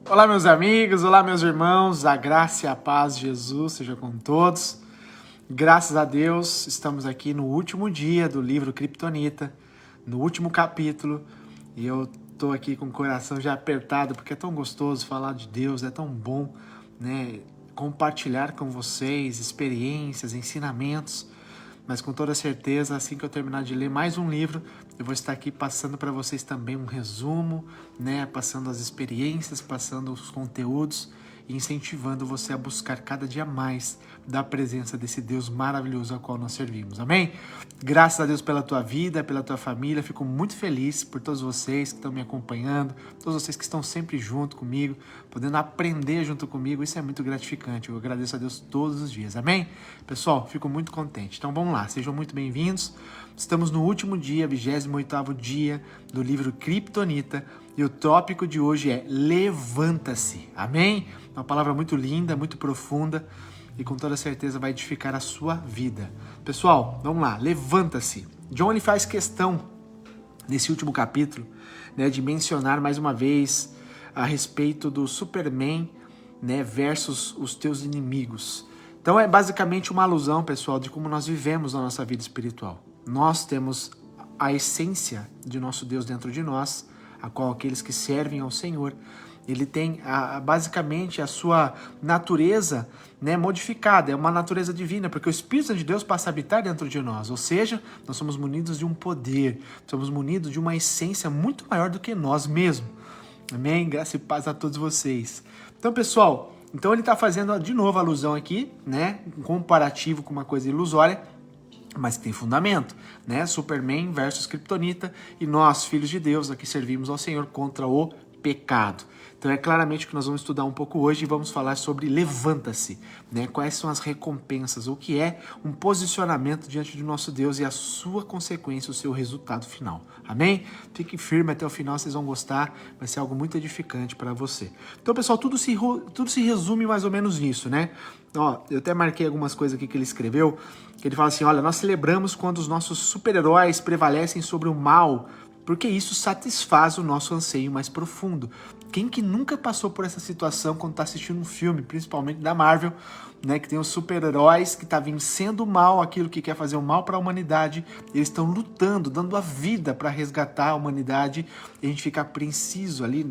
Olá, meus amigos, olá, meus irmãos, a graça e a paz de Jesus seja com todos. Graças a Deus, estamos aqui no último dia do livro Kryptonita, no último capítulo, e eu tô aqui com o coração já apertado, porque é tão gostoso falar de Deus, é tão bom, né, compartilhar com vocês experiências, ensinamentos. Mas com toda certeza, assim que eu terminar de ler mais um livro, eu vou estar aqui passando para vocês também um resumo, né? Passando as experiências, passando os conteúdos e incentivando você a buscar cada dia mais da presença desse Deus maravilhoso ao qual nós servimos. Amém? Graças a Deus pela tua vida, pela tua família. Fico muito feliz por todos vocês que estão me acompanhando, todos vocês que estão sempre junto comigo, podendo aprender junto comigo. Isso é muito gratificante. Eu agradeço a Deus todos os dias. Amém? Pessoal, fico muito contente. Então vamos lá, sejam muito bem-vindos. Estamos no último dia, 28º dia do livro Kryptonita, e o tópico de hoje é Levanta-se. Amém? Uma palavra muito linda, muito profunda e com toda certeza vai edificar a sua vida. Pessoal, vamos lá, levanta-se. John ele faz questão, nesse último capítulo, né, de mencionar mais uma vez a respeito do Superman, né, versus os teus inimigos. Então é basicamente uma alusão, pessoal, de como nós vivemos a nossa vida espiritual. Nós temos a essência de nosso Deus dentro de nós, a qual aqueles que servem ao Senhor, ele tem basicamente a sua natureza, né, modificada, é uma natureza divina, porque o Espírito de Deus passa a habitar dentro de nós, ou seja, nós somos munidos de um poder, somos munidos de uma essência muito maior do que nós mesmos. Amém? Graça e paz a todos vocês. Então, pessoal, então ele está fazendo de novo alusão aqui, né, um comparativo com uma coisa ilusória, mas que tem fundamento, né? Superman versus Kryptonita e nós, filhos de Deus, aqui servimos ao Senhor contra o pecado. Então é claramente o que nós vamos estudar um pouco hoje e vamos falar sobre levanta-se, né? Quais são as recompensas, o que é um posicionamento diante do nosso Deus e a sua consequência, o seu resultado final. Amém? Fique firme até o final, vocês vão gostar, vai ser algo muito edificante para você. Então, pessoal, tudo se resume mais ou menos nisso, né? Ó, eu até marquei algumas coisas aqui que ele escreveu, que ele fala assim, olha, nós celebramos quando os nossos super-heróis prevalecem sobre o mal, porque isso satisfaz o nosso anseio mais profundo. Quem que nunca passou por essa situação quando está assistindo um filme, principalmente da Marvel, né, que tem os super-heróis que está vencendo o mal, aquilo que quer fazer o mal para a humanidade, eles estão lutando, dando a vida para resgatar a humanidade, e a gente fica apreensivo ali,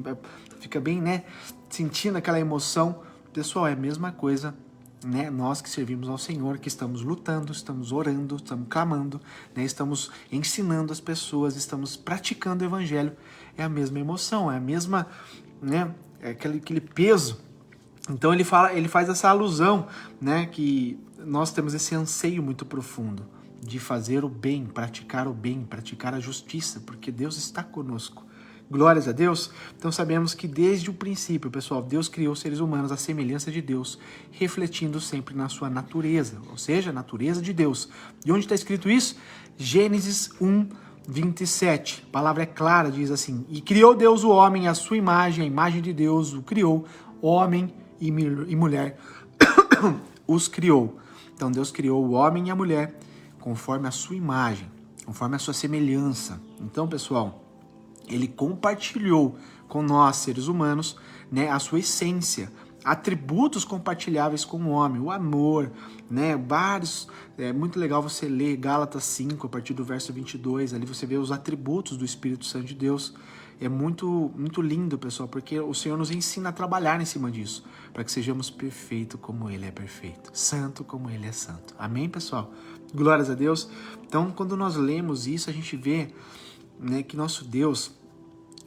fica bem, né, sentindo aquela emoção. Pessoal, é a mesma coisa, né? Nós que servimos ao Senhor, que estamos lutando, estamos orando, estamos clamando, né? Estamos ensinando as pessoas, estamos praticando o Evangelho, é a mesma emoção, é a mesma, né? É aquele peso. Então ele faz essa alusão, né? Que nós temos esse anseio muito profundo de fazer o bem, praticar a justiça, porque Deus está conosco. Glórias a Deus. Então sabemos que desde o princípio, pessoal, Deus criou seres humanos à semelhança de Deus, refletindo sempre na sua natureza, ou seja, a natureza de Deus. E onde está escrito isso? Gênesis 1, 27. A palavra é clara, diz assim, e criou Deus o homem à sua imagem, a imagem de Deus o criou, homem e mulher os criou. Então Deus criou o homem e a mulher conforme a sua imagem, conforme a sua semelhança. Então, pessoal, ele compartilhou com nós, seres humanos, né, a sua essência, atributos compartilháveis com o homem, o amor, né, vários, é muito legal você ler Gálatas 5, a partir do verso 22, ali você vê os atributos do Espírito Santo de Deus. É muito, muito lindo, pessoal, porque o Senhor nos ensina a trabalhar em cima disso, para que sejamos perfeitos como Ele é perfeito, santo como Ele é santo. Amém, pessoal? Glórias a Deus. Então, quando nós lemos isso, a gente vê, né, que nosso Deus,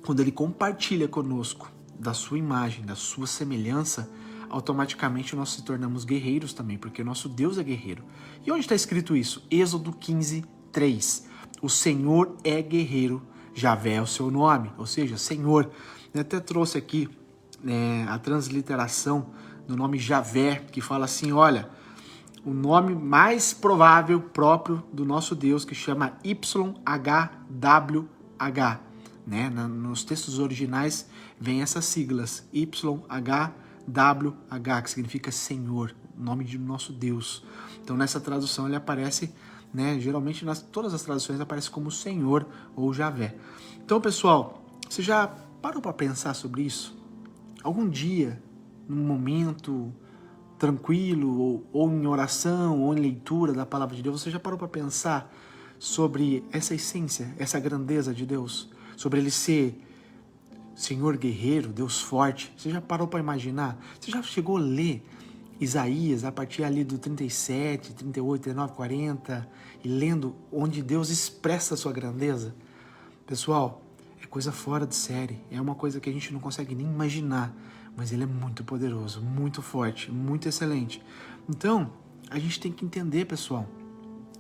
quando Ele compartilha conosco da sua imagem, da sua semelhança, automaticamente nós se tornamos guerreiros também, porque nosso Deus é guerreiro. E onde está escrito isso? Êxodo 15, 3. O Senhor é guerreiro, Javé é o seu nome, ou seja, Senhor. Eu até trouxe aqui a transliteração do nome Javé, que fala assim, olha, o nome mais provável próprio do nosso Deus, que chama YHWH, né? Nos textos originais vem essas siglas, YHWH, que significa Senhor, nome de nosso Deus. Então nessa tradução ele aparece, né? Geralmente todas as traduções aparece como Senhor ou Javé. Então, pessoal, você já parou para pensar sobre isso? Algum dia, num momento tranquilo, ou em oração, ou em leitura da palavra de Deus, você já parou para pensar sobre essa essência, essa grandeza de Deus? Sobre Ele ser Senhor guerreiro, Deus forte? Você já parou para imaginar? Você já chegou a ler Isaías a partir ali do 37, 38, 39, 40 e lendo onde Deus expressa a sua grandeza? Pessoal, é coisa fora de série, é uma coisa que a gente não consegue nem imaginar, mas Ele é muito poderoso, muito forte, muito excelente. Então, a gente tem que entender, pessoal,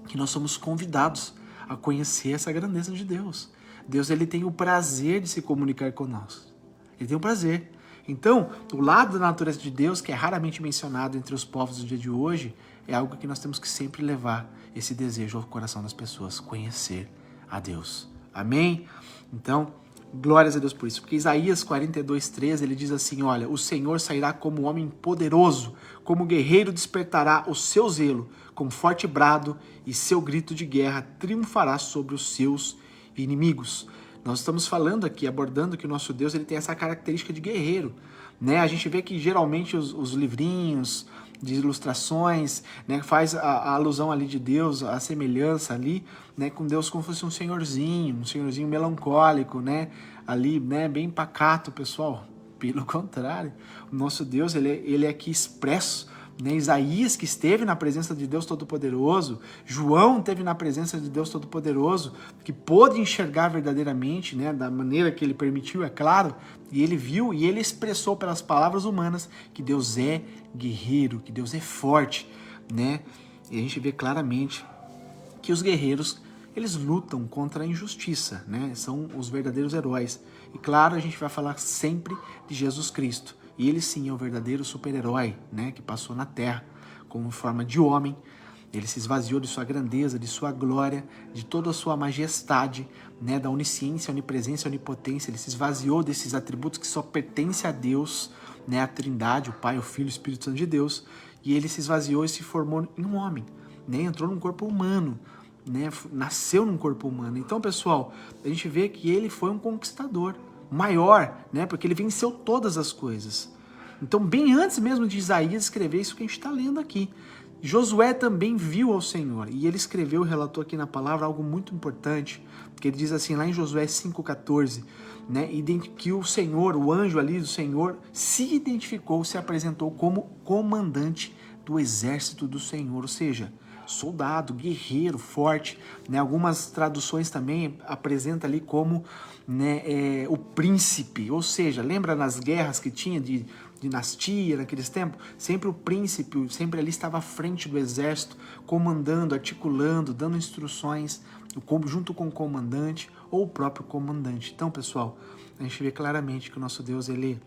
que nós somos convidados a conhecer essa grandeza de Deus. Deus, Ele tem o prazer de se comunicar conosco. Ele tem o prazer. Então, o lado da natureza de Deus, que é raramente mencionado entre os povos do dia de hoje, é algo que nós temos que sempre levar esse desejo ao coração das pessoas, conhecer a Deus. Amém? Então, glórias a Deus por isso. Porque Isaías 42:13, ele diz assim, olha, o Senhor sairá como homem poderoso, como guerreiro despertará o seu zelo, com forte brado, e seu grito de guerra triunfará sobre os seus inimigos. Nós estamos falando aqui, abordando que o nosso Deus, ele tem essa característica de guerreiro, né? A gente vê que geralmente os livrinhos de ilustrações, né, faz a alusão ali de Deus, a semelhança ali, né, com Deus como se fosse um senhorzinho melancólico, né, ali, né, bem pacato, pessoal. Pelo contrário, o nosso Deus, ele é aqui expresso, né? Isaías, que esteve na presença de Deus Todo-Poderoso, João esteve na presença de Deus Todo-Poderoso, que pôde enxergar verdadeiramente, né, da maneira que ele permitiu, é claro, e ele viu e ele expressou pelas palavras humanas que Deus é guerreiro, que Deus é forte, né? E a gente vê claramente que os guerreiros, eles lutam contra a injustiça, né? São os verdadeiros heróis. E claro, a gente vai falar sempre de Jesus Cristo. E ele sim é o verdadeiro super-herói, né, que passou na terra como forma de homem. Ele se esvaziou de sua grandeza, de sua glória, de toda a sua majestade, né, da onisciência, onipresença, onipotência. Ele se esvaziou desses atributos que só pertencem a Deus, né, a Trindade, o Pai, o Filho e o Espírito Santo de Deus. E ele se esvaziou e se formou em um homem, né, entrou num corpo humano, né, nasceu num corpo humano. Então, pessoal, a gente vê que ele foi um conquistador maior, né, porque ele venceu todas as coisas. Então, bem antes mesmo de Isaías escrever isso que a gente está lendo aqui, Josué também viu ao Senhor, e ele escreveu, relatou aqui na palavra algo muito importante, porque ele diz assim, lá em Josué 5,14, né, que o Senhor, o anjo ali do Senhor, se identificou, se apresentou como comandante do exército do Senhor, ou seja, soldado, guerreiro, forte, né? Algumas traduções também apresentam ali como, né, o príncipe, ou seja, lembra nas guerras que tinha de dinastia naqueles tempos? Sempre o príncipe, sempre ali estava à frente do exército, comandando, articulando, dando instruções, junto com o comandante ou o próprio comandante. Então, pessoal, a gente vê claramente que o nosso Deus, ele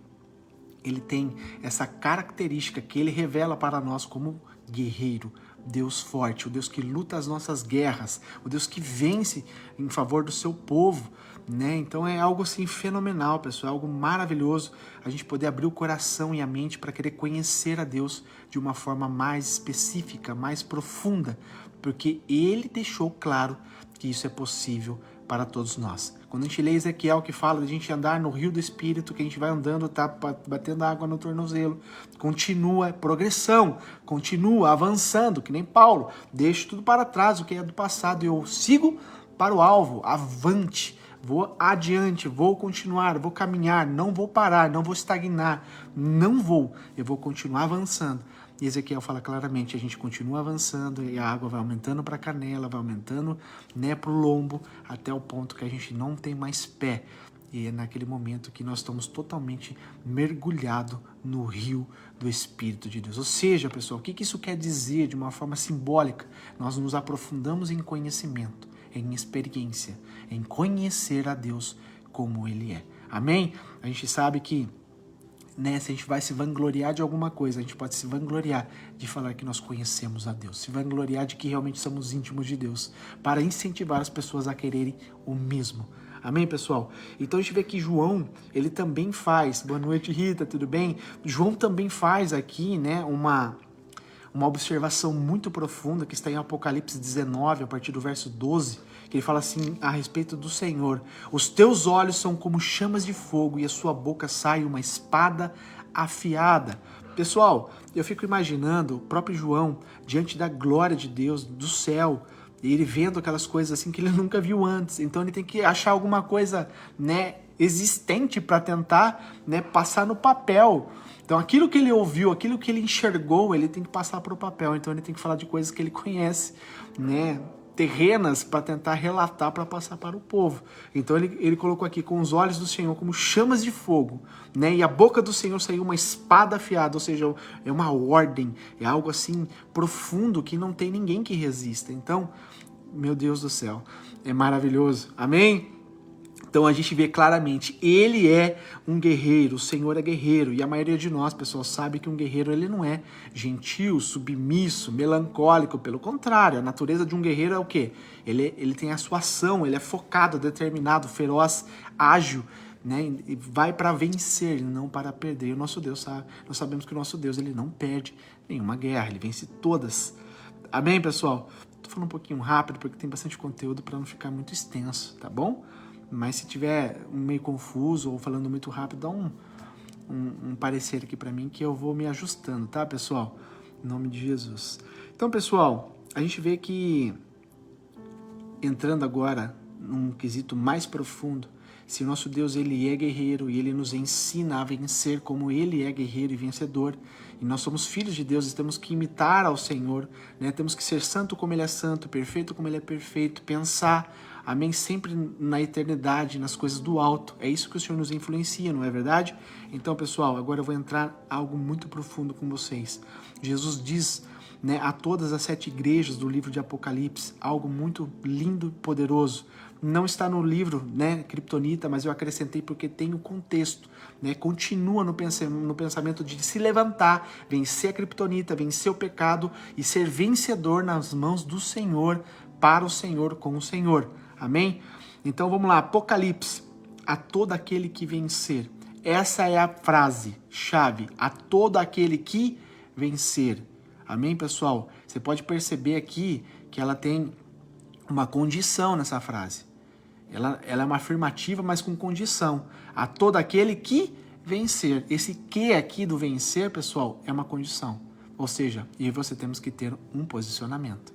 tem essa característica que ele revela para nós como guerreiro, Deus forte, o Deus que luta as nossas guerras, o Deus que vence em favor do seu povo, né? Então é algo assim fenomenal, pessoal, é algo maravilhoso a gente poder abrir o coração e a mente para querer conhecer a Deus de uma forma mais específica, mais profunda, porque ele deixou claro que isso é possível para todos nós. Quando a gente lê Ezequiel que fala de a gente andar no rio do Espírito, que a gente vai andando, tá batendo água no tornozelo, continua, progressão, continua avançando, que nem Paulo, deixo tudo para trás, o que é do passado, e eu sigo para o alvo, avante, vou adiante, vou continuar, vou caminhar, não vou parar, não vou estagnar, eu vou continuar avançando. E Ezequiel fala claramente, a gente continua avançando e a água vai aumentando para a canela, vai aumentando, né, para o lombo, até o ponto que a gente não tem mais pé. E é naquele momento que nós estamos totalmente mergulhados no rio do Espírito de Deus. Ou seja, pessoal, o que isso quer dizer de uma forma simbólica? Nós nos aprofundamos em conhecimento, em experiência, em conhecer a Deus como Ele é. Amém? A gente sabe que, né, se a gente vai se vangloriar de alguma coisa, a gente pode se vangloriar de falar que nós conhecemos a Deus, se vangloriar de que realmente somos íntimos de Deus, para incentivar as pessoas a quererem o mesmo. Amém, pessoal? Então a gente vê que João, ele também faz, boa noite Rita, tudo bem? João também faz aqui, né, uma observação muito profunda que está em Apocalipse 19, a partir do verso 12, que ele fala assim a respeito do Senhor: os teus olhos são como chamas de fogo e a sua boca sai uma espada afiada. Pessoal, eu fico imaginando o próprio João diante da glória de Deus, do céu, e ele vendo aquelas coisas assim que ele nunca viu antes. Então ele tem que achar alguma coisa, né, existente para tentar, né, passar no papel. Então aquilo que ele ouviu, aquilo que ele enxergou, ele tem que passar para o papel. Então ele tem que falar de coisas que ele conhece, né, terrenas, para tentar relatar, para passar para o povo. Então ele colocou aqui: com os olhos do Senhor como chamas de fogo, né? E a boca do Senhor saiu uma espada afiada, ou seja, é uma ordem, é algo assim profundo que não tem ninguém que resista. Então, meu Deus do céu, é maravilhoso. Amém? Então a gente vê claramente, ele é um guerreiro, o Senhor é guerreiro, e a maioria de nós, pessoal, sabe que um guerreiro ele não é gentil, submisso, melancólico, pelo contrário, a natureza de um guerreiro é o quê? Ele tem a sua ação, ele é focado, determinado, feroz, ágil, né? E vai para vencer, não para perder. O nosso Deus sabe, nós sabemos que o nosso Deus ele não perde nenhuma guerra, ele vence todas. Amém, pessoal? Tô falando um pouquinho rápido porque tem bastante conteúdo para não ficar muito extenso, tá bom? Mas se tiver meio confuso ou falando muito rápido, dá um parecer aqui para mim que eu vou me ajustando, tá, pessoal? Em nome de Jesus. Então, pessoal, a gente vê que, entrando agora num quesito mais profundo, se o nosso Deus ele é guerreiro e ele nos ensina a vencer como ele é guerreiro e vencedor, e nós somos filhos de Deus e temos que imitar ao Senhor, né? Temos que ser santo como ele é santo, perfeito como ele é perfeito, pensar, amém, sempre na eternidade, nas coisas do alto. É isso que o Senhor nos influencia, não é verdade? Então, pessoal, agora eu vou entrar algo muito profundo com vocês. Jesus diz, né, a todas as 7 igrejas do livro de Apocalipse, algo muito lindo e poderoso. Não está no livro, né, Kryptonita, mas eu acrescentei porque tem o contexto, né? Continua no pensamento de se levantar, vencer a Kryptonita, vencer o pecado e ser vencedor nas mãos do Senhor, para o Senhor, com o Senhor. Amém? Então vamos lá, Apocalipse: a todo aquele que vencer. Essa é a frase chave: a todo aquele que vencer. Amém, pessoal? Você pode perceber aqui que ela tem uma condição nessa frase. Ela é uma afirmativa, mas com condição. A todo aquele que vencer. Esse que aqui do vencer, pessoal, é uma condição. Ou seja, eu e você temos que ter um posicionamento,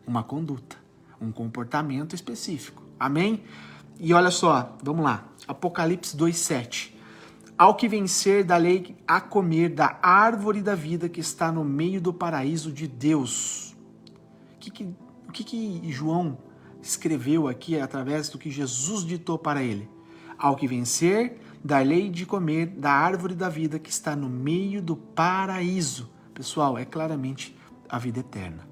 uma conduta, um comportamento específico. Amém? E olha só, vamos lá. Apocalipse 2:7. Ao que vencer, darei a comer da árvore da vida que está no meio do paraíso de Deus. O que João escreveu aqui através do que Jesus ditou para ele? Ao que vencer, dar-lhe de comer da árvore da vida que está no meio do paraíso. Pessoal, é claramente a vida eterna.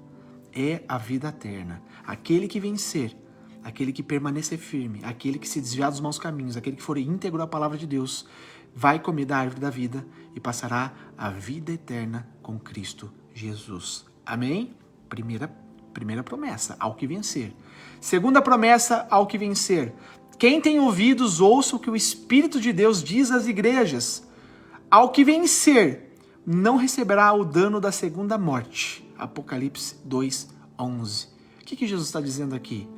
É a vida eterna. Aquele que vencer, aquele que permanecer firme, aquele que se desviar dos maus caminhos, aquele que for íntegro à palavra de Deus, vai comer da árvore da vida e passará a vida eterna com Cristo Jesus. Amém? Primeira promessa, ao que vencer. Segunda promessa, ao que vencer. Quem tem ouvidos, ouça o que o Espírito de Deus diz às igrejas. Ao que vencer, não receberá o dano da segunda morte. Apocalipse 2:11. O que Jesus está dizendo aqui?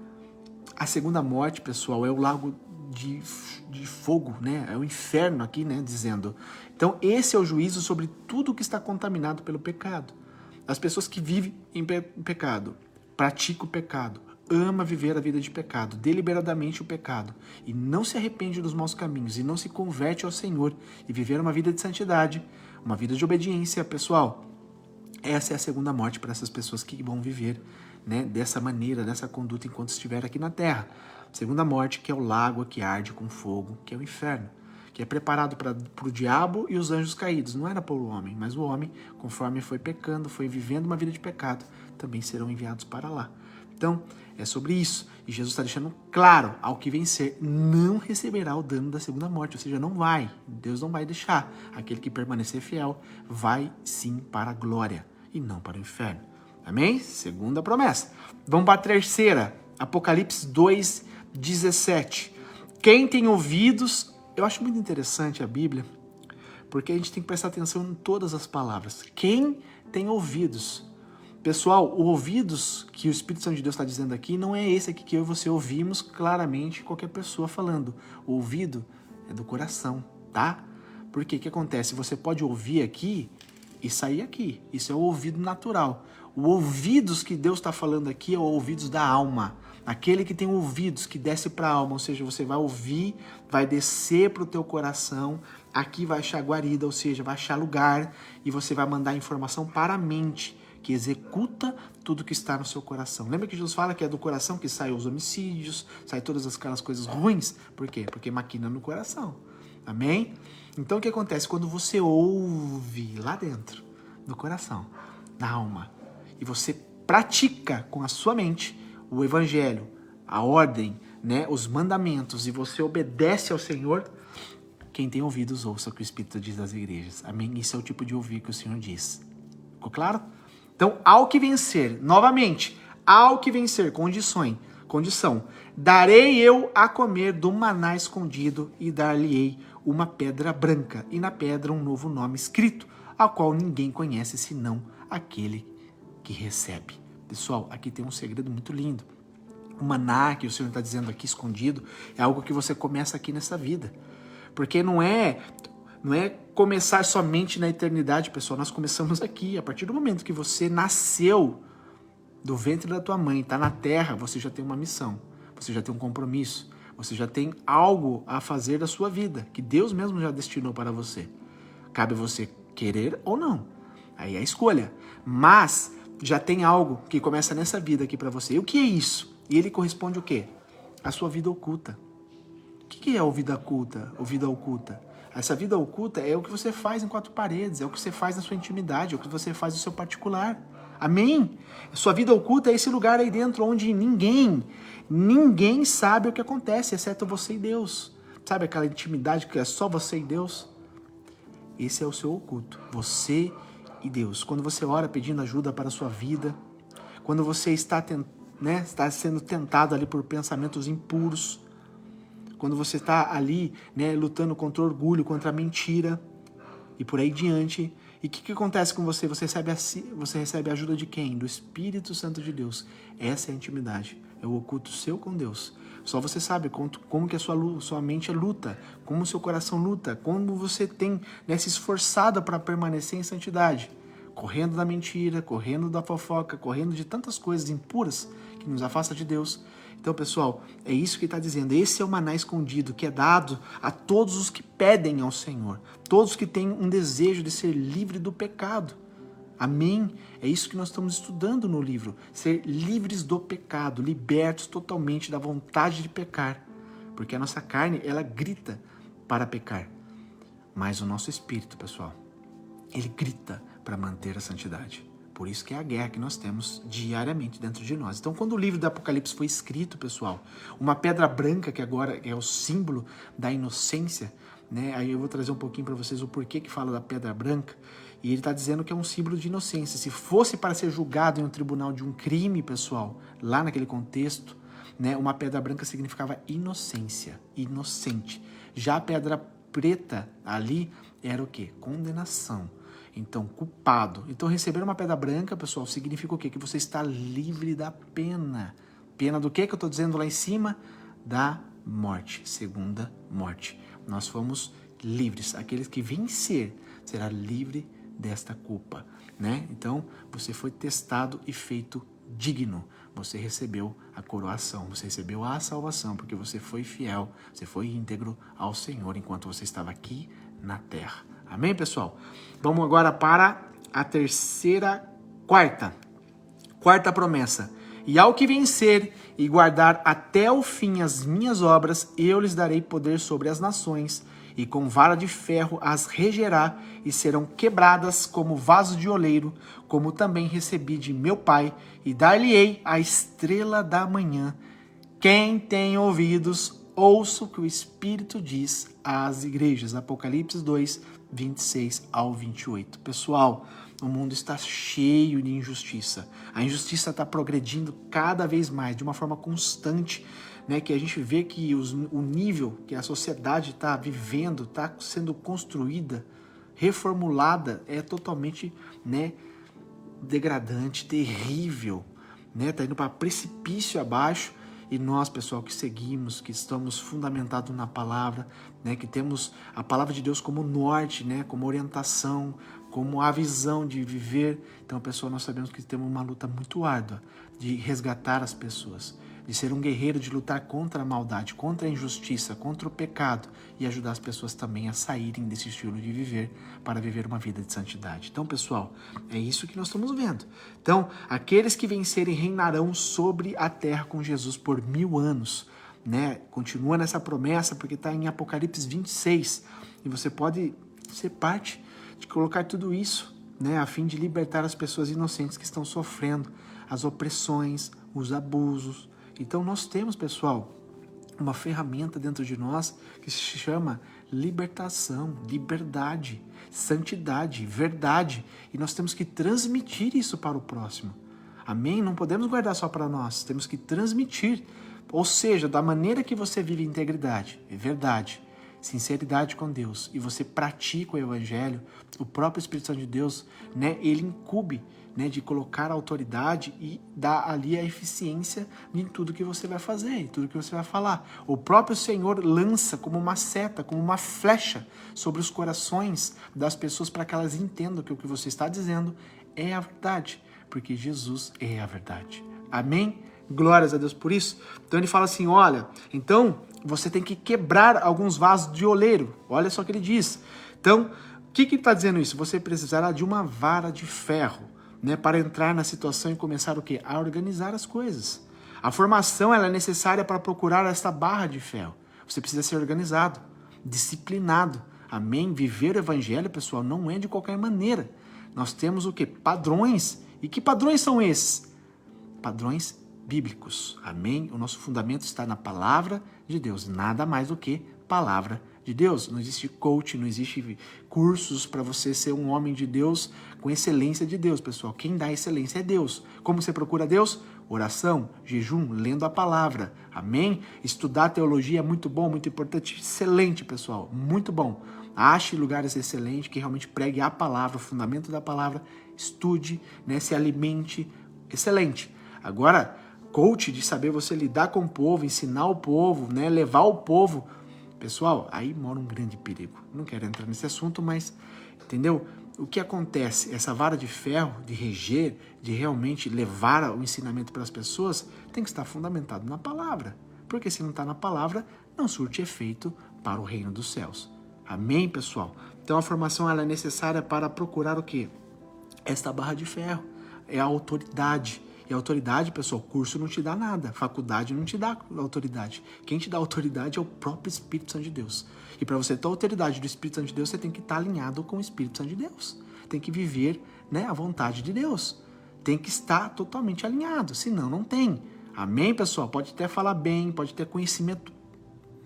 A segunda morte, pessoal, é o lago de fogo, né? É o inferno aqui, né? Dizendo. Então, esse é o juízo sobre tudo que está contaminado pelo pecado. As pessoas que vivem em pecado, praticam o pecado, ama viver a vida de pecado, deliberadamente o pecado, e não se arrepende dos maus caminhos, e não se converte ao Senhor, e viver uma vida de santidade, uma vida de obediência, pessoal, essa é a segunda morte para essas pessoas que vão viver, né, dessa maneira, dessa conduta enquanto estiver aqui na terra. Segunda morte, que é o lago que arde com fogo, que é o inferno, que é preparado para o diabo e os anjos caídos. Não era para o homem, mas o homem, conforme foi pecando, foi vivendo uma vida de pecado, também serão enviados para lá. Então, é sobre isso. E Jesus está deixando claro, ao que vencer, não receberá o dano da segunda morte. Ou seja, não vai. Deus não vai deixar. Aquele que permanecer fiel vai sim para a glória e não para o inferno. Amém? Segunda promessa. Vamos para a terceira. Apocalipse 2:17. Quem tem ouvidos... Eu acho muito interessante a Bíblia, Porque a gente tem que prestar atenção em todas as palavras. Quem tem ouvidos? Pessoal, o ouvidos que o Espírito Santo de Deus está dizendo aqui não é esse aqui que eu e você ouvimos claramente qualquer pessoa falando. O ouvido é do coração, tá? Porque o que acontece? Você pode ouvir aqui e sair aqui. Isso é o ouvido natural. O ouvidos que Deus está falando aqui é o ouvidos da alma. Aquele que tem ouvidos que desce para a alma, ou seja, você vai ouvir, vai descer para o teu coração, aqui vai achar guarida, ou seja, vai achar lugar e você vai mandar informação para a mente, que executa tudo que está no seu coração. Lembra que Jesus fala que é do coração que saem os homicídios, saem todas aquelas coisas ruins? Por quê? Porque maquina no coração. Amém? Então o que acontece? Quando você ouve lá dentro, no coração, na alma, e você pratica com a sua mente o evangelho, a ordem, né, os mandamentos, e você obedece ao Senhor, quem tem ouvidos ouça o que o Espírito diz às igrejas. Amém? Isso é o tipo de ouvir que o Senhor diz. Ficou claro? Então, ao que vencer, novamente, ao que vencer, condição, darei eu a comer do maná escondido e dar-lhe-ei uma pedra branca e na pedra um novo nome escrito, a qual ninguém conhece senão aquele que recebe. Pessoal, aqui tem um segredo muito lindo. O maná que o Senhor está dizendo aqui escondido é algo que você começa aqui nessa vida. Porque não é começar somente na eternidade, pessoal. Nós começamos aqui. A partir do momento que você nasceu do ventre da tua mãe, está na terra, você já tem uma missão. Você já tem um compromisso. Você já tem algo a fazer da sua vida, que Deus mesmo já destinou para você. Cabe você querer ou não. Aí é a escolha. Mas já tem algo que começa nessa vida aqui para você. E o que é isso? E ele corresponde o quê? A sua vida oculta. O que é a vida oculta? Ou vida oculta? Essa vida oculta é o que você faz em quatro paredes, é o que você faz na sua intimidade, é o que você faz no seu particular. Amém? Sua vida oculta é esse lugar aí dentro onde ninguém sabe o que acontece, exceto você e Deus. Sabe aquela intimidade que é só você e Deus? Esse é o seu oculto, você e Deus. Quando você ora pedindo ajuda para a sua vida, quando você está sendo tentado ali por pensamentos impuros, quando você está ali, lutando contra o orgulho, contra a mentira e por aí diante. E o que acontece com você? Você recebe a ajuda de quem? Do Espírito Santo de Deus. Essa é a intimidade, é o oculto seu com Deus. Só você sabe como que a sua mente luta, como o seu coração luta, como você tem se esforçado para permanecer em santidade. Correndo da mentira, correndo da fofoca, correndo de tantas coisas impuras que nos afasta de Deus. Então, pessoal, é isso que ele está dizendo. Esse é o maná escondido que é dado a todos os que pedem ao Senhor. Todos que têm um desejo de ser livre do pecado. Amém? É isso que nós estamos estudando no livro. Ser livres do pecado, libertos totalmente da vontade de pecar. Porque a nossa carne, ela grita para pecar. Mas o nosso espírito, pessoal, ele grita para manter a santidade. Por isso que é a guerra que nós temos diariamente dentro de nós. Então, quando o livro do Apocalipse foi escrito, pessoal, uma pedra branca, que agora é o símbolo da inocência, aí eu vou trazer um pouquinho para vocês o porquê que fala da pedra branca, e ele está dizendo que é um símbolo de inocência. Se fosse para ser julgado em um tribunal de um crime, pessoal, lá naquele contexto, uma pedra branca significava inocência, inocente. Já a pedra preta ali era o quê? Condenação. Então, culpado. Então, receber uma pedra branca, pessoal, significa o quê? Que você está livre da pena. Pena do quê que eu estou dizendo lá em cima? Da morte, segunda morte. Nós fomos livres. Aqueles que vencer será livre desta culpa, Então, você foi testado e feito digno. Você recebeu a coroação, você recebeu a salvação, porque você foi fiel, você foi íntegro ao Senhor enquanto você estava aqui na terra. Amém, pessoal? Vamos agora para a quarta promessa. E ao que vencer e guardar até o fim as minhas obras, eu lhes darei poder sobre as nações, e com vara de ferro as regerá, e serão quebradas como vaso de oleiro, como também recebi de meu Pai, e dar-lhe-ei a estrela da manhã. Quem tem ouvidos, ouça o que o Espírito diz às igrejas. Apocalipse 2, 26 ao 28. Pessoal, o mundo está cheio de injustiça. A injustiça está progredindo cada vez mais, de uma forma constante, que a gente vê que o nível que a sociedade está vivendo, está sendo construída, reformulada é totalmente, né, degradante, terrível, né? Tá indo para precipício abaixo. E nós, pessoal, que seguimos, que estamos fundamentados na palavra, né, que temos a palavra de Deus como norte, né, como orientação, como a visão de viver. Então, pessoal, nós sabemos que temos uma luta muito árdua de resgatar as pessoas, de ser um guerreiro, de lutar contra a maldade, contra a injustiça, contra o pecado e ajudar as pessoas também a saírem desse estilo de viver para viver uma vida de santidade. Então, pessoal, é isso que nós estamos vendo. Então, aqueles que vencerem reinarão sobre a terra com Jesus por 1000 anos, né? Continua nessa promessa porque está em Apocalipse 26 e você pode ser parte de colocar tudo isso, né, a fim de libertar as pessoas inocentes que estão sofrendo as opressões, os abusos. Então nós temos, pessoal, uma ferramenta dentro de nós que se chama libertação, liberdade, santidade, verdade. E nós temos que transmitir isso para o próximo. Amém? Não podemos guardar só para nós, temos que transmitir. Ou seja, da maneira que você vive integridade, verdade, sinceridade com Deus, e você pratica o Evangelho, o próprio Espírito Santo de Deus, né, ele incube, né, de colocar a autoridade e dar ali a eficiência em tudo que você vai fazer, em tudo que você vai falar. O próprio Senhor lança como uma seta, como uma flecha sobre os corações das pessoas para que elas entendam que o que você está dizendo é a verdade, porque Jesus é a verdade. Amém? Glórias a Deus por isso. Então ele fala assim, olha, então você tem que quebrar alguns vasos de oleiro. Olha só o que ele diz. Então, o que está dizendo isso? Você precisará de uma vara de ferro, né, para entrar na situação e começar o quê? A organizar as coisas. A formação ela é necessária para procurar essa barra de ferro. Você precisa ser organizado, disciplinado. Amém? Viver o evangelho, pessoal, não é de qualquer maneira. Nós temos o quê? Padrões. E que padrões são esses? Padrões bíblicos. Amém? O nosso fundamento está na palavra de Deus. Nada mais do que palavra de Deus. Não existe coach, não existe cursos para você ser um homem de Deus com excelência de Deus, pessoal. Quem dá excelência é Deus. Como você procura Deus? Oração, jejum, lendo a palavra. Amém? Estudar teologia é muito bom, muito importante. Excelente, pessoal. Muito bom. Ache lugares excelentes que realmente pregue a palavra, o fundamento da palavra. Estude, né? Se alimente. Excelente. Agora, coach de saber você lidar com o povo, ensinar o povo, né? Levar o povo. Pessoal, aí mora um grande perigo. Não quero entrar nesse assunto, mas, entendeu? O que acontece? Essa vara de ferro, de reger, de realmente levar o ensinamento para as pessoas, tem que estar fundamentado na palavra. Porque se não está na palavra, não surte efeito para o reino dos céus. Amém, pessoal? Então a formação ela é necessária para procurar o quê? Esta barra de ferro. É a autoridade. E a autoridade, pessoal, curso não te dá nada. Faculdade não te dá autoridade. Quem te dá autoridade é o próprio Espírito Santo de Deus. E para você ter a autoridade do Espírito Santo de Deus, você tem que estar alinhado com o Espírito Santo de Deus. Tem que viver, né, a vontade de Deus. Tem que estar totalmente alinhado, senão não tem. Amém, pessoal? Pode até falar bem, pode ter conhecimento,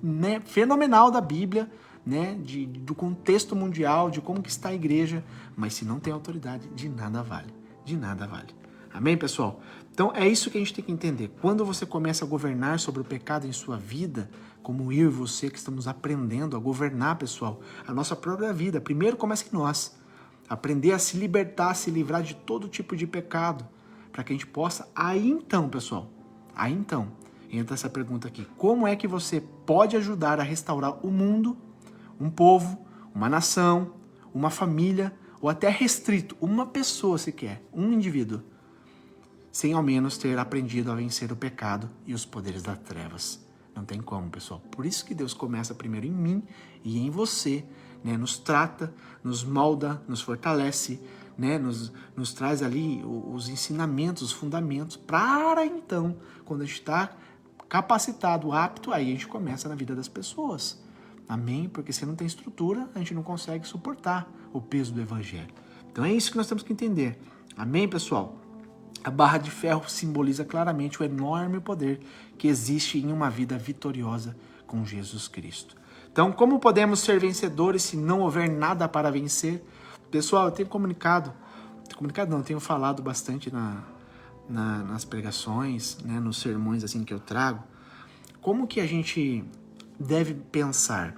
né, fenomenal da Bíblia, né, do contexto mundial, de como que está a igreja, mas se não tem autoridade, de nada vale. De nada vale. Amém, pessoal? Então, é isso que a gente tem que entender. Quando você começa a governar sobre o pecado em sua vida, como eu e você que estamos aprendendo a governar, pessoal, a nossa própria vida, primeiro começa em nós. Aprender a se libertar, a se livrar de todo tipo de pecado, para que a gente possa, aí então, pessoal, aí então, entra essa pergunta aqui. Como é que você pode ajudar a restaurar o mundo, um povo, uma nação, uma família, ou até restrito, uma pessoa sequer, um indivíduo, sem ao menos ter aprendido a vencer o pecado e os poderes das trevas? Não tem como, pessoal. Por isso que Deus começa primeiro em mim e em você, né? Nos trata, nos molda, nos fortalece, né? Nos traz ali os ensinamentos, os fundamentos, para então, quando a gente está capacitado, apto, aí a gente começa na vida das pessoas. Amém? Porque se não tem estrutura, a gente não consegue suportar o peso do evangelho. Então é isso que nós temos que entender. Amém, pessoal? A barra de ferro simboliza claramente o enorme poder que existe em uma vida vitoriosa com Jesus Cristo. Então, como podemos ser vencedores se não houver nada para vencer? Pessoal, eu tenho tenho falado bastante nas pregações, né, nos sermões assim que eu trago. Como que a gente deve pensar,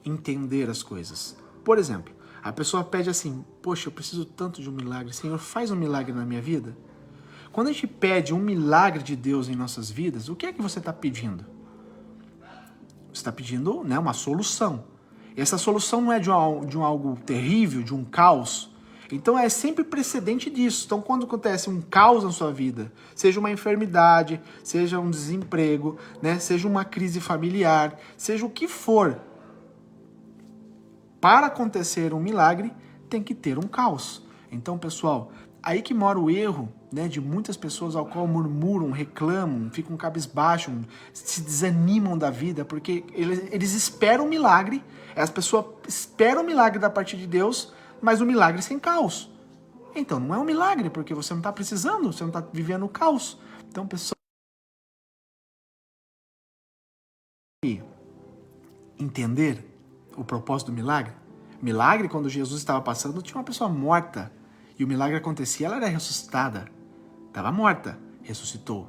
entender as coisas? Por exemplo, A pessoa pede assim, poxa, eu preciso tanto de um milagre. Senhor, faz um milagre na minha vida. Quando a gente pede um milagre de Deus em nossas vidas, o que é que você está pedindo? Você está pedindo, né, uma solução. E essa solução não é de um algo terrível, de um caos. Então é sempre precedente disso. Então quando acontece um caos na sua vida, seja uma enfermidade, seja um desemprego, né, seja uma crise familiar, seja o que for, para acontecer um milagre, tem que ter um caos. Então, pessoal, aí que mora o erro, né, de muitas pessoas ao qual murmuram, reclamam, ficam cabisbaixos, se desanimam da vida, porque eles esperam um milagre, as pessoas esperam um milagre da parte de Deus, mas um milagre sem caos. Então não é um milagre, porque você não está precisando, você não está vivendo o caos. Então, pessoal, entender o propósito do milagre? Milagre, quando Jesus estava passando, tinha uma pessoa morta. E o milagre acontecia, ela era ressuscitada. Estava morta, ressuscitou.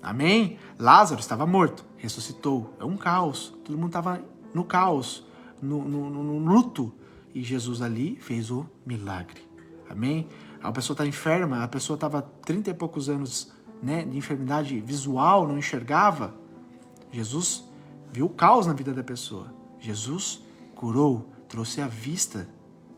Amém? Lázaro estava morto, ressuscitou. É um caos. Todo mundo estava no caos, no luto. E Jesus ali fez o milagre. Amém? A pessoa está enferma, a pessoa estava 30 e poucos anos, né, de enfermidade visual, não enxergava. Jesus viu o caos na vida da pessoa. Jesus curou, trouxe a vista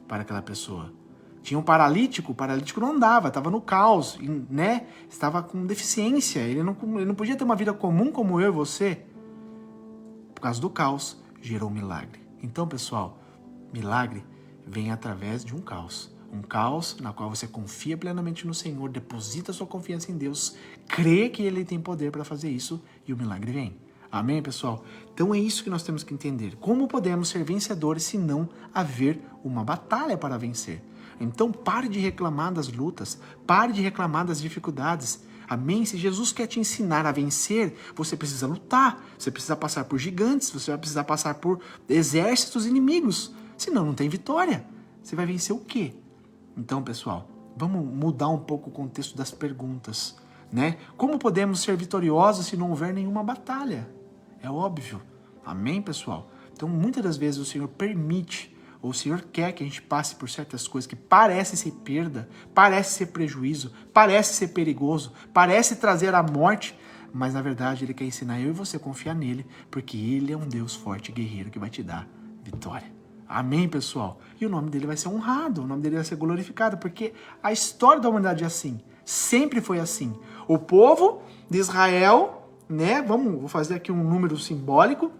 para aquela pessoa. Tinha um paralítico, o paralítico não andava, estava no caos, né? Estava com deficiência, ele não podia ter uma vida comum como eu e você. Por causa do caos, gerou um milagre. Então, pessoal, milagre vem através de um caos. Um caos na qual você confia plenamente no Senhor, deposita sua confiança em Deus, crê que Ele tem poder para fazer isso e o milagre vem. Amém, pessoal? Então é isso que nós temos que entender. Como podemos ser vencedores se não haver uma batalha para vencer? Então pare de reclamar das lutas, pare de reclamar das dificuldades. Amém? Se Jesus quer te ensinar a vencer, você precisa lutar, você precisa passar por gigantes, você vai precisar passar por exércitos inimigos. Senão não tem vitória. Você vai vencer o quê? Então, pessoal, vamos mudar um pouco o contexto das perguntas, né? Como podemos ser vitoriosos se não houver nenhuma batalha? É óbvio. Amém, pessoal? Então, muitas das vezes o Senhor permite, ou o Senhor quer que a gente passe por certas coisas que parecem ser perda, parece ser prejuízo, parece ser perigoso, parece trazer a morte, mas na verdade Ele quer ensinar eu e você a confiar nele, porque Ele é um Deus forte e guerreiro que vai te dar vitória. Amém, pessoal? E o nome dele vai ser honrado, o nome dele vai ser glorificado, porque a história da humanidade é assim, sempre foi assim. O povo de Israel, né, vou fazer aqui um número simbólico,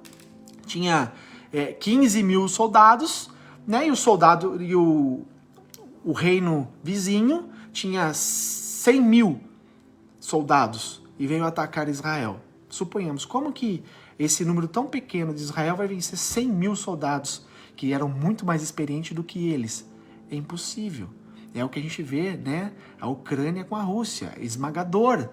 tinha 15 mil soldados, né, e o reino vizinho tinha 100 mil soldados e veio atacar Israel. Suponhamos, como que esse número tão pequeno de Israel vai vencer 100 mil soldados que eram muito mais experientes do que eles? É impossível. É o que a gente vê, né? A Ucrânia com a Rússia, esmagador,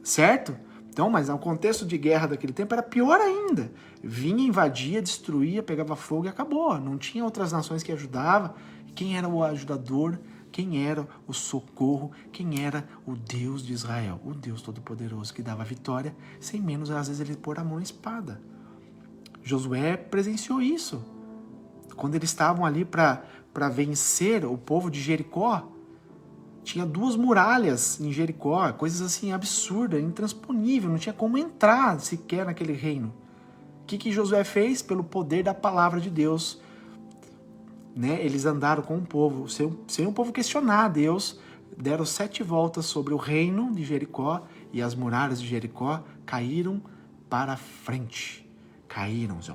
certo? Então, mas no contexto de guerra daquele tempo era pior ainda. Vinha, invadia, destruía, pegava fogo e acabou. Não tinha outras nações que ajudavam. Quem era o ajudador? Quem era o socorro? Quem era o Deus de Israel? O Deus Todo-Poderoso que dava vitória, sem menos, às vezes, ele pôr a mão na espada. Josué presenciou isso. Quando eles estavam ali para vencer o povo de Jericó, tinha 2 muralhas em Jericó, coisas assim absurdas, intransponíveis, não tinha como entrar sequer naquele reino. O que Josué fez? Pelo poder da palavra de Deus, né? Eles andaram com o povo, sem o povo questionar a Deus, deram 7 voltas sobre o reino de Jericó e as muralhas de Jericó caíram para frente. Caíram, assim,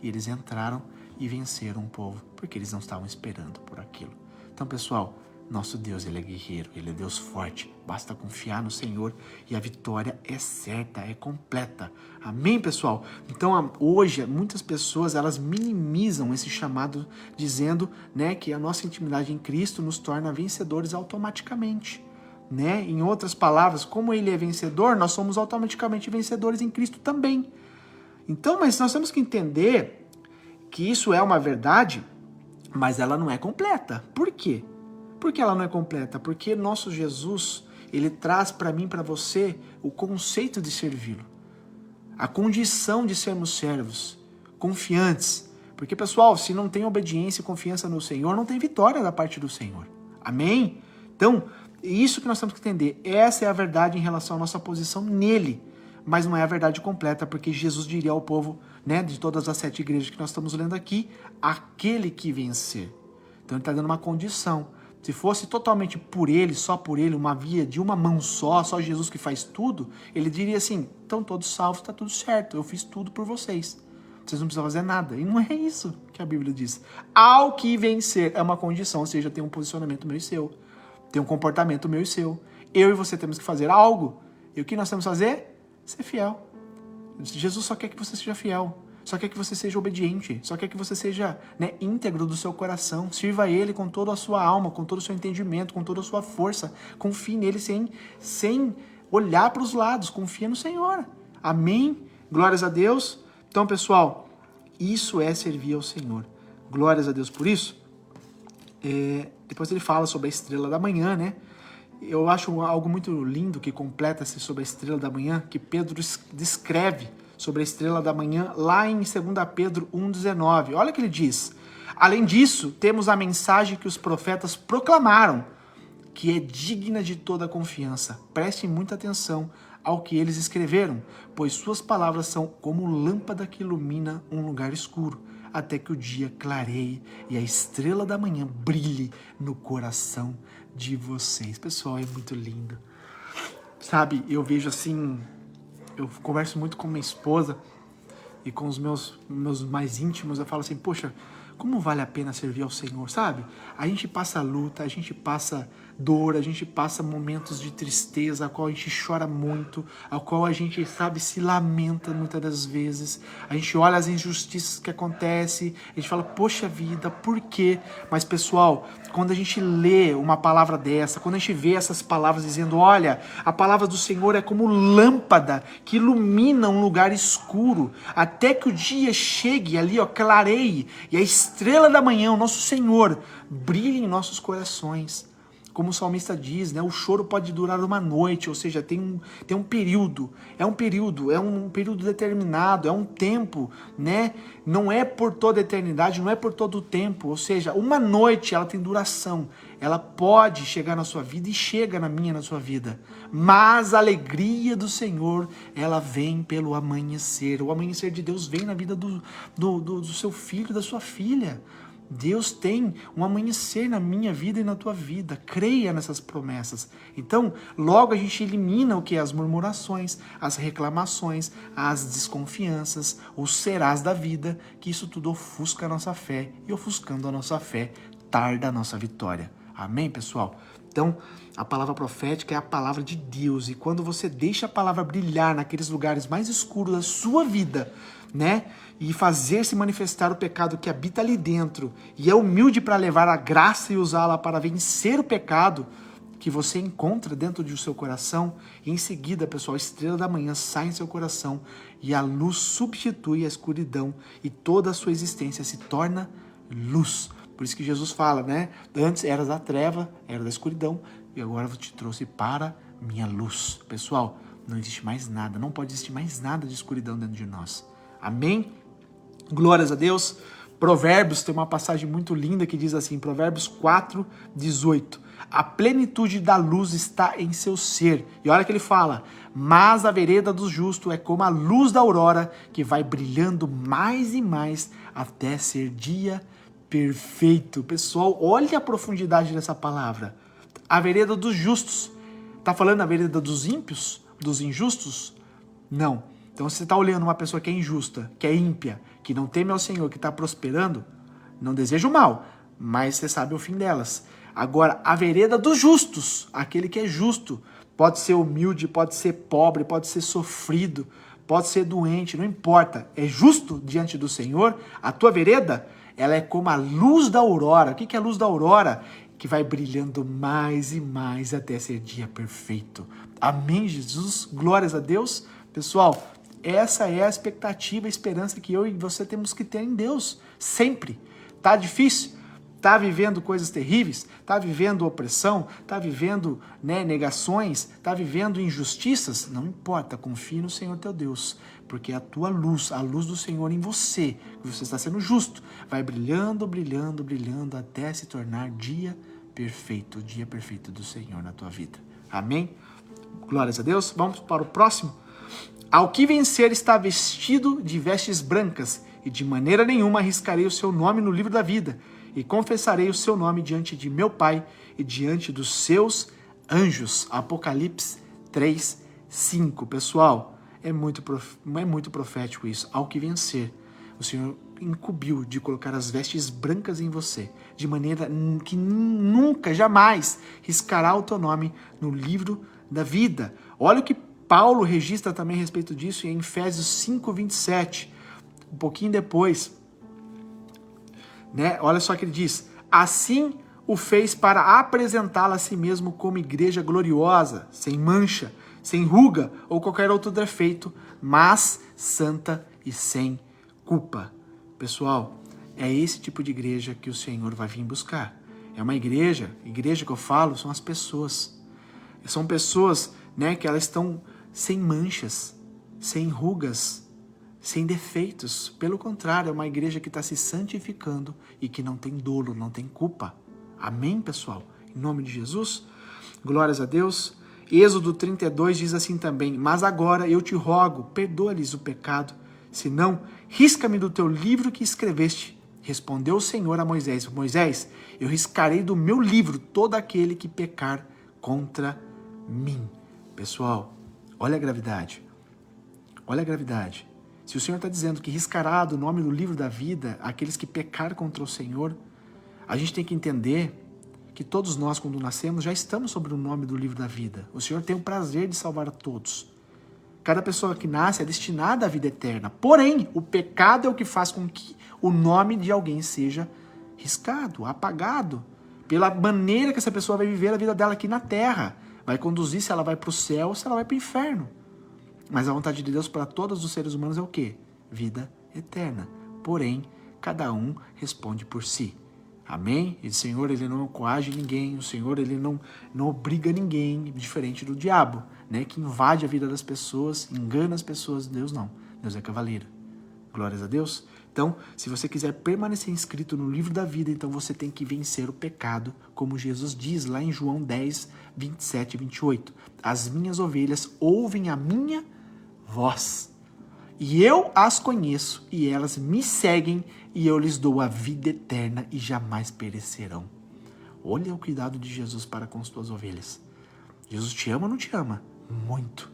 e eles entraram e venceram o povo, porque eles não estavam esperando por aquilo. Então, pessoal, nosso Deus, Ele é guerreiro, Ele é Deus forte, basta confiar no Senhor e a vitória é certa, é completa. Amém, pessoal? Então, hoje, muitas pessoas, elas minimizam esse chamado, dizendo, né, que a nossa intimidade em Cristo nos torna vencedores automaticamente. Né? Em outras palavras, como Ele é vencedor, nós somos automaticamente vencedores em Cristo também. Então, mas nós temos que entender que isso é uma verdade, mas ela não é completa. Por quê? Por que ela não é completa? Porque nosso Jesus, Ele traz para mim e para você o conceito de servi-lo. A condição de sermos servos, confiantes, Porque, pessoal, se não tem obediência e confiança no Senhor, não tem vitória da parte do Senhor. Amém? Então, isso que nós temos que entender. Essa é a verdade em relação à nossa posição nele. Mas não é a verdade completa, porque Jesus diria ao povo, né, de todas as 7 igrejas que nós estamos lendo aqui, aquele que vencer. Então ele está dando uma condição. Se fosse totalmente por ele, só por ele, uma via de uma mão só Jesus que faz tudo, ele diria assim, estão todos salvos, está tudo certo, eu fiz tudo por vocês. Vocês não precisam fazer nada. E não é isso que a Bíblia diz. Ao que vencer é uma condição, ou seja, tem um posicionamento meu e seu. Tem um comportamento meu e seu. Eu e você temos que fazer algo. E o que nós temos que fazer? Ser fiel. Jesus só quer que você seja fiel. Só quer que você seja obediente. Só quer que você seja, né, íntegro do seu coração. Sirva a Ele com toda a sua alma, com todo o seu entendimento, com toda a sua força. Confie nele sem olhar para os lados. Confia no Senhor. Amém? Glórias a Deus. Então, pessoal, isso é servir ao Senhor. Glórias a Deus por isso. Depois ele fala sobre a estrela da manhã, né? Eu acho algo muito lindo que completa-se sobre a estrela da manhã, que Pedro descreve sobre a estrela da manhã lá em 2 Pedro 1,19. Olha o que ele diz. Além disso, temos a mensagem que os profetas proclamaram, que é digna de toda confiança. Prestem muita atenção ao que eles escreveram, pois suas palavras são como lâmpada que ilumina um lugar escuro, até que o dia clareie e a estrela da manhã brilhe no coração de vocês. Pessoal, é muito lindo. Sabe, eu vejo assim, eu converso muito com minha esposa e com os meus mais íntimos, eu falo assim, poxa, como vale a pena servir ao Senhor, sabe? A gente passa luta, a gente passa dor, a gente passa momentos de tristeza, a qual a gente chora muito, a qual a gente, sabe, se lamenta muitas das vezes. A gente olha as injustiças que acontecem, a gente fala, poxa vida, por quê? Mas, pessoal, quando a gente lê uma palavra dessa, quando a gente vê essas palavras dizendo, olha, a palavra do Senhor é como lâmpada que ilumina um lugar escuro, até que o dia chegue ali, ó, clareie, e a estrela da manhã, o nosso Senhor, brilhe em nossos corações. Como o salmista diz, né, o choro pode durar uma noite, ou seja, tem um período, é um período determinado, é um tempo, né? Não é por toda a eternidade, não é por todo o tempo, ou seja, uma noite ela tem duração, ela pode chegar na sua vida e chega na minha, na sua vida, mas a alegria do Senhor, ela vem pelo amanhecer, o amanhecer de Deus vem na vida do seu filho, da sua filha. Deus tem um amanhecer na minha vida e na tua vida. Creia nessas promessas. Então, logo a gente elimina o que? As murmurações, as reclamações, as desconfianças, os serás da vida, que isso tudo ofusca a nossa fé, e ofuscando a nossa fé, tarda a nossa vitória. Amém, pessoal? Então, a palavra profética é a palavra de Deus, e quando você deixa a palavra brilhar naqueles lugares mais escuros da sua vida, né, e fazer se manifestar o pecado que habita ali dentro, e é humilde para levar a graça e usá-la para vencer o pecado que você encontra dentro do seu coração, e em seguida, pessoal, a estrela da manhã sai em seu coração, e a luz substitui a escuridão, e toda a sua existência se torna luz. Por isso que Jesus fala, né? Antes eras da treva, era da escuridão, e agora eu te trouxe para minha luz. Pessoal, não existe mais nada, não pode existir mais nada de escuridão dentro de nós. Amém? Glórias a Deus. Provérbios tem uma passagem muito linda que diz assim, Provérbios 4:18. A plenitude da luz está em seu ser. E olha que ele fala, mas a vereda do justo é como a luz da aurora, que vai brilhando mais e mais até ser dia perfeito. Pessoal, olha a profundidade dessa palavra. A vereda dos justos. Está falando a vereda dos ímpios? Dos injustos? Não. Então, se você está olhando uma pessoa que é injusta, que é ímpia, que não teme ao Senhor, que está prosperando, não deseja o mal, mas você sabe o fim delas. Agora, a vereda dos justos, aquele que é justo, pode ser humilde, pode ser pobre, pode ser sofrido, pode ser doente, não importa. É justo diante do Senhor, a tua vereda, ela é como a luz da aurora. O que é a luz da aurora? Que vai brilhando mais e mais até ser dia perfeito. Amém, Jesus? Glórias a Deus. Pessoal, essa é a expectativa, a esperança que eu e você temos que ter em Deus. Sempre. Tá difícil? Está vivendo coisas terríveis? Está vivendo opressão? Está vivendo, negações? Está vivendo injustiças? Não importa, confie no Senhor teu Deus, porque a tua luz, a luz do Senhor em você, que você está sendo justo, vai brilhando, brilhando, brilhando até se tornar dia perfeito, o dia perfeito do Senhor na tua vida. Amém? Glórias a Deus. Vamos para o próximo. Ao que vencer está vestido de vestes brancas, e de maneira nenhuma arriscarei o seu nome no livro da vida, e confessarei o seu nome diante de meu Pai e diante dos seus anjos. Apocalipse 3, 5. Pessoal, é muito profético isso. Ao que vencer, o Senhor incumbiu de colocar as vestes brancas em você, de maneira que nunca, jamais riscará o teu nome no livro da vida. Olha o que Paulo registra também a respeito disso em Efésios 5, 27. Um pouquinho depois, olha só que ele diz: assim o fez para apresentá-la a si mesmo como igreja gloriosa, sem mancha, sem ruga ou qualquer outro defeito, mas santa e sem culpa. Pessoal, é esse tipo de igreja que o Senhor vai vir buscar. É uma igreja que eu falo, são as pessoas. São pessoas, que elas estão sem manchas, sem rugas, sem defeitos. Pelo contrário, é uma igreja que está se santificando e que não tem dolo, não tem culpa. Amém, pessoal? Em nome de Jesus, glórias a Deus. Êxodo 32 diz assim também: mas agora eu te rogo, perdoa-lhes o pecado, senão risca-me do teu livro que escreveste. Respondeu o Senhor a Moisés: Moisés, eu riscarei do meu livro todo aquele que pecar contra mim. Pessoal, olha a gravidade. Olha a gravidade. Se o Senhor está dizendo que riscará do nome do livro da vida aqueles que pecar contra o Senhor, a gente tem que entender que todos nós, quando nascemos, já estamos sobre o nome do livro da vida. O Senhor tem o prazer de salvar a todos. Cada pessoa que nasce é destinada à vida eterna. Porém, o pecado é o que faz com que o nome de alguém seja riscado, apagado, pela maneira que essa pessoa vai viver a vida dela aqui na terra. Vai conduzir se ela vai para o céu ou se ela vai para o inferno. Mas a vontade de Deus para todos os seres humanos é o quê? Vida eterna. Porém, cada um responde por si. Amém? E o Senhor, ele não coage ninguém. O Senhor, ele não obriga ninguém, diferente do diabo, que invade a vida das pessoas, engana as pessoas. Deus não. Deus é cavaleiro. Glórias a Deus. Então, se você quiser permanecer inscrito no livro da vida, então você tem que vencer o pecado, como Jesus diz lá em João 10, 27 e 28. As minhas ovelhas ouvem a minha voz, e eu as conheço, e elas me seguem, e eu lhes dou a vida eterna e jamais perecerão. Olha o cuidado de Jesus para com as tuas ovelhas. Jesus te ama ou não te ama? Muito,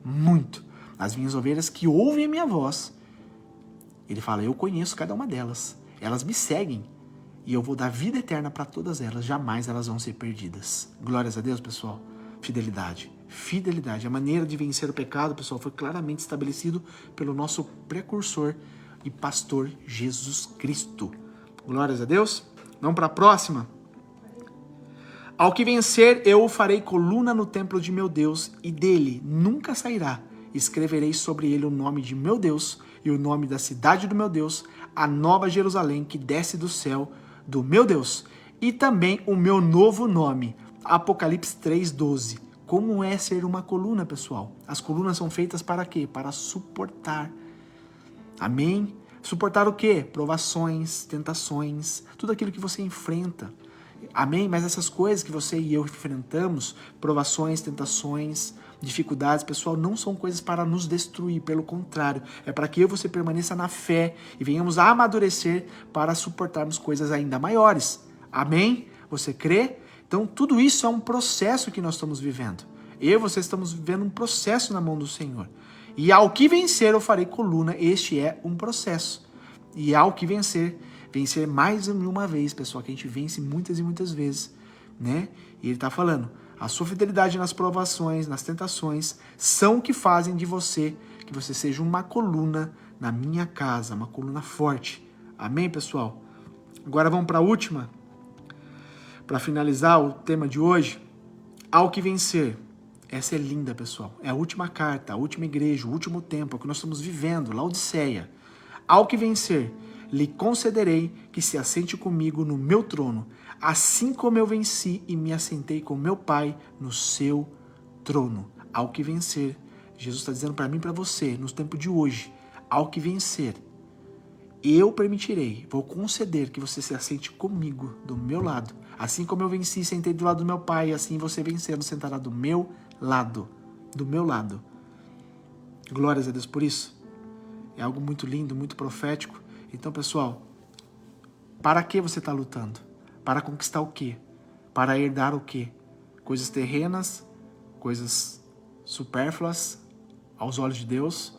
muito. As minhas ovelhas que ouvem a minha voz, ele fala, eu conheço cada uma delas, elas me seguem, e eu vou dar vida eterna para todas elas, jamais elas vão ser perdidas. Glórias a Deus, pessoal. Fidelidade. Fidelidade. A maneira de vencer o pecado, pessoal, foi claramente estabelecido pelo nosso precursor e pastor Jesus Cristo. Glórias a Deus. Vamos para a próxima. Ao que vencer, eu o farei coluna no templo de meu Deus, e dele nunca sairá. Escreverei sobre ele o nome de meu Deus e o nome da cidade do meu Deus, a nova Jerusalém que desce do céu do meu Deus, e também o meu novo nome. Apocalipse 3:12. Como é ser uma coluna, pessoal? As colunas são feitas para quê? Para suportar. Amém? Suportar o quê? Provações, tentações, tudo aquilo que você enfrenta. Amém? Mas essas coisas que você e eu enfrentamos, provações, tentações, dificuldades, pessoal, não são coisas para nos destruir, pelo contrário, é para que eu e você permaneça na fé e venhamos a amadurecer para suportarmos coisas ainda maiores. Amém? Você crê? Então, tudo isso é um processo que nós estamos vivendo. Eu e você estamos vivendo um processo na mão do Senhor. E ao que vencer, eu farei coluna. Este é um processo. E ao que vencer mais de uma vez, pessoal, que a gente vence muitas e muitas vezes, E ele está falando, a sua fidelidade nas provações, nas tentações, são o que fazem de você, que você seja uma coluna na minha casa, uma coluna forte. Amém, pessoal? Agora vamos para a última. Para finalizar o tema de hoje, ao que vencer. Essa é linda, pessoal. É a última carta, a última igreja, o último tempo, é o que nós estamos vivendo, Laodiceia. Ao que vencer, lhe concederei que se assente comigo no meu trono, assim como eu venci e me assentei com meu Pai no seu trono. Ao que vencer, Jesus está dizendo para mim e para você, no tempo de hoje, ao que vencer, eu permitirei, vou conceder que você se assente comigo, do meu lado. Assim como eu venci e sentei do lado do meu Pai, assim você vencendo, sentará do meu lado. Do meu lado. Glórias a Deus por isso. É algo muito lindo, muito profético. Então, pessoal, para que você está lutando? Para conquistar o quê? Para herdar o quê? Coisas terrenas, coisas supérfluas aos olhos de Deus?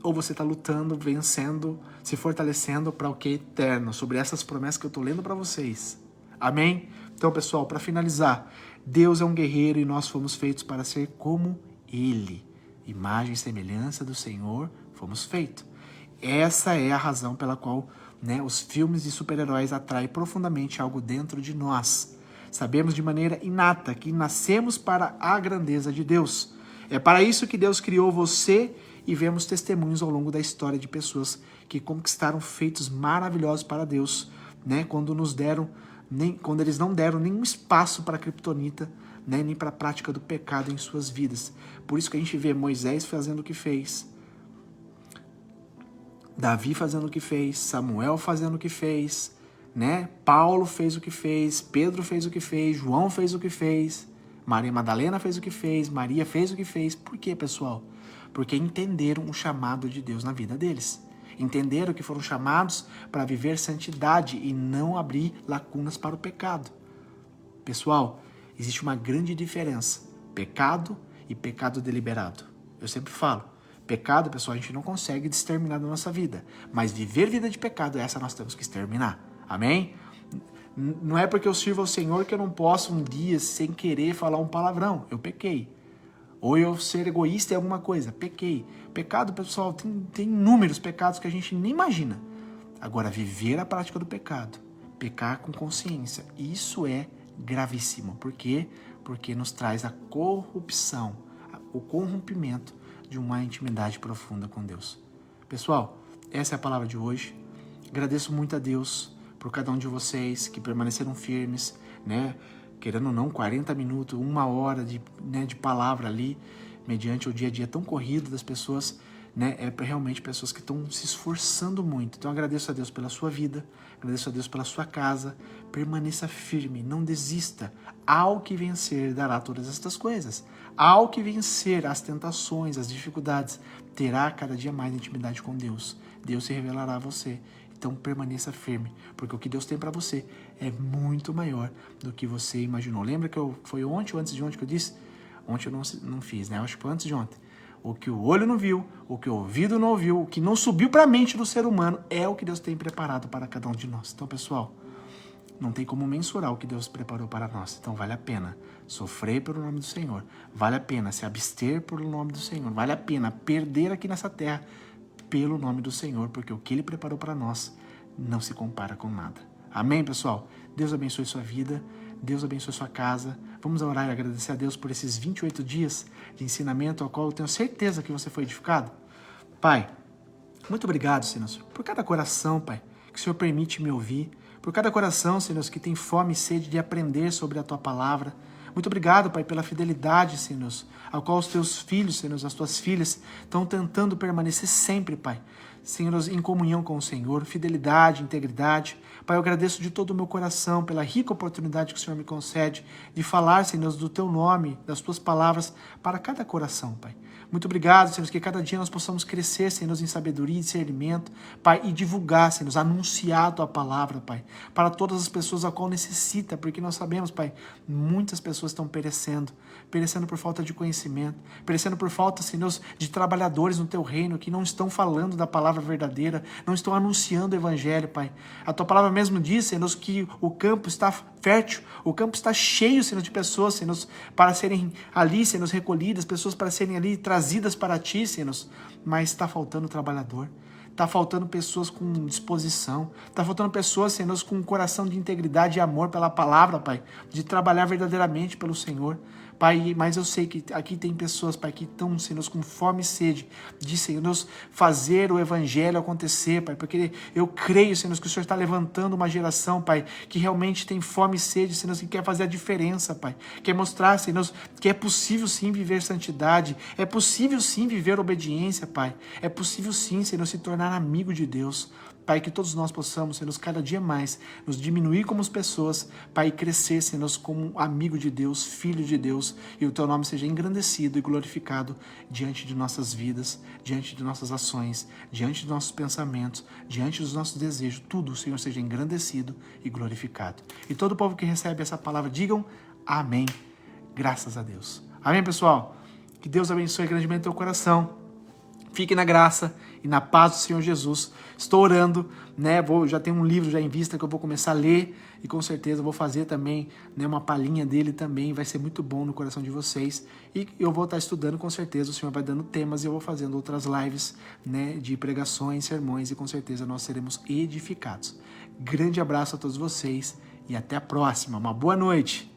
Ou você está lutando, vencendo, se fortalecendo para o que é eterno? Sobre essas promessas que eu estou lendo para vocês. Amém? Então, pessoal, para finalizar, Deus é um guerreiro e nós fomos feitos para ser como Ele. Imagem e semelhança do Senhor fomos feitos. Essa é a razão pela qual, os filmes de super-heróis atraem profundamente algo dentro de nós. Sabemos de maneira inata que nascemos para a grandeza de Deus. É para isso que Deus criou você e vemos testemunhos ao longo da história de pessoas que conquistaram feitos maravilhosos para Deus, quando eles não deram nenhum espaço para a criptonita, nem para a prática do pecado em suas vidas. Por isso que a gente vê Moisés fazendo o que fez, Davi fazendo o que fez, Samuel fazendo o que fez, Paulo fez o que fez, Pedro fez o que fez, João fez o que fez, Maria Madalena fez o que fez, Maria fez o que fez. Por quê, pessoal? Porque entenderam o chamado de Deus na vida deles. Entenderam que foram chamados para viver santidade e não abrir lacunas para o pecado. Pessoal, existe uma grande diferença. Pecado e pecado deliberado. Eu sempre falo, pecado, pessoal, a gente não consegue exterminar da nossa vida. Mas viver vida de pecado, essa nós temos que exterminar. Amém? Não é porque eu sirvo ao Senhor que eu não posso um dia, sem querer, falar um palavrão. Eu pequei. Ou eu ser egoísta em alguma coisa. Pequei. Pecado, pessoal, tem inúmeros pecados que a gente nem imagina. Agora, viver a prática do pecado, pecar com consciência, isso é gravíssimo. Por quê? Porque nos traz a corrupção, o corrompimento de uma intimidade profunda com Deus. Pessoal, essa é a palavra de hoje. Agradeço muito a Deus por cada um de vocês que permaneceram firmes, querendo ou não, 40 minutos, 1 hora de palavra ali, mediante o dia a dia tão corrido das pessoas, é realmente pessoas que estão se esforçando muito. Então agradeço a Deus pela sua vida, agradeço a Deus pela sua casa, permaneça firme, não desista. Ao que vencer, dará todas estas coisas. Ao que vencer as tentações, as dificuldades, terá cada dia mais intimidade com Deus. Deus se revelará a você. Então permaneça firme, porque o que Deus tem para você é muito maior do que você imaginou. Lembra que foi ontem ou antes de ontem que eu disse? Ontem eu não fiz, Acho que foi antes de ontem. O que o olho não viu, o que o ouvido não ouviu, o que não subiu para a mente do ser humano é o que Deus tem preparado para cada um de nós. Então, pessoal, não tem como mensurar o que Deus preparou para nós. Então vale a pena sofrer pelo nome do Senhor. Vale a pena se abster pelo nome do Senhor. Vale a pena perder aqui nessa terra pelo nome do Senhor, porque o que Ele preparou para nós não se compara com nada. Amém, pessoal? Deus abençoe sua vida, Deus abençoe sua casa. Vamos orar e agradecer a Deus por esses 28 dias de ensinamento, ao qual eu tenho certeza que você foi edificado. Pai, muito obrigado, Senhor, por cada coração, Pai, que o Senhor permite me ouvir, por cada coração, Senhor, que tem fome e sede de aprender sobre a Tua palavra. Muito obrigado, Pai, pela fidelidade, Senhor, ao qual os Teus filhos, Senhor, as Tuas filhas, estão tentando permanecer sempre, Pai, Senhor, em comunhão com o Senhor, fidelidade, integridade. Pai, eu agradeço de todo o meu coração pela rica oportunidade que o Senhor me concede de falar, Senhor, do Teu nome, das Tuas palavras para cada coração, Pai. Muito obrigado, Senhor, que cada dia nós possamos crescer, Senhor, em sabedoria e discernimento, Pai, e divulgar, Senhor, anunciar a Tua palavra, Pai, para todas as pessoas a qual necessita, porque nós sabemos, Pai, muitas pessoas estão perecendo por falta de conhecimento, perecendo por falta, Senhor, de trabalhadores no Teu reino que não estão falando da palavra verdadeira, não estão anunciando o Evangelho, Pai. A Tua palavra mesmo diz, Senhor, que o campo está fértil, o campo está cheio, Senhor, de pessoas, Senhor, para serem ali, Senhor, recolhidas, pessoas para serem ali trazidas para Ti, Senhor, mas está faltando trabalhador. Está faltando pessoas com disposição. Está faltando pessoas, Senhor, com um coração de integridade e amor pela palavra, Pai. De trabalhar verdadeiramente pelo Senhor. Pai, mas eu sei que aqui tem pessoas, Pai, que estão, Senhor, com fome e sede de, Senhor, fazer o evangelho acontecer, Pai, porque eu creio, Senhor, que o Senhor está levantando uma geração, Pai, que realmente tem fome e sede, Senhor, que quer fazer a diferença, Pai, quer mostrar, Senhor, que é possível sim viver santidade, é possível sim viver obediência, Pai, é possível sim, Senhor, se tornar amigo de Deus. Pai, que todos nós possamos, Senhor, cada dia mais nos diminuir como pessoas, Pai, e crescer, Senhor, como amigo de Deus, filho de Deus, e o Teu nome seja engrandecido e glorificado diante de nossas vidas, diante de nossas ações, diante dos nossos pensamentos, diante dos nossos desejos. Tudo, Senhor, seja engrandecido e glorificado. E todo o povo que recebe essa palavra, digam amém. Graças a Deus. Amém, pessoal? Que Deus abençoe grandemente o teu coração. Fique na graça e na paz do Senhor Jesus. Estou orando, né? Já tenho um livro já em vista que eu vou começar a ler e com certeza vou fazer também, né, uma palhinha dele também. Vai ser muito bom no coração de vocês. E eu vou estar estudando com certeza. O Senhor vai dando temas e eu vou fazendo outras lives, né, de pregações, sermões e com certeza nós seremos edificados. Grande abraço a todos vocês e até a próxima. Uma boa noite.